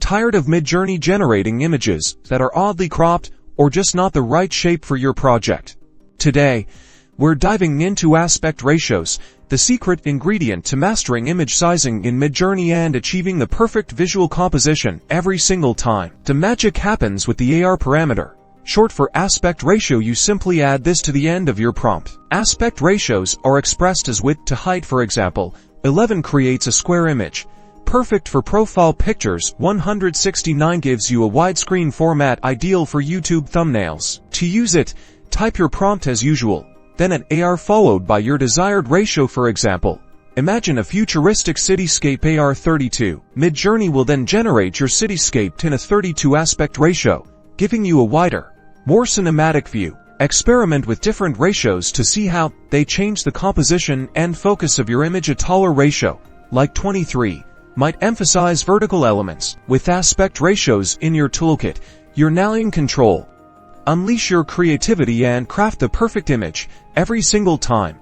Tired of Midjourney generating images that are oddly cropped or just not the right shape for your project? Today, we're diving into aspect ratios, the secret ingredient to mastering image sizing in Midjourney and achieving the perfect visual composition every single time. The magic happens with the AR parameter, short for aspect ratio. You simply add this to the end of your prompt. Aspect ratios are expressed as width to height. For example, 11 creates a square image, perfect for profile pictures. 169 gives you a widescreen format ideal for YouTube thumbnails. To use it, type your prompt as usual, then an AR followed by your desired ratio. For example, imagine a futuristic cityscape AR 32. Midjourney will then generate your cityscape in a 32 aspect ratio, giving you a wider, more cinematic view. Experiment with different ratios to see how they change the composition and focus of your image. A taller ratio, like 23, might emphasize vertical elements. With aspect ratios in your toolkit, you're now in control. Unleash your creativity and craft the perfect image every single time.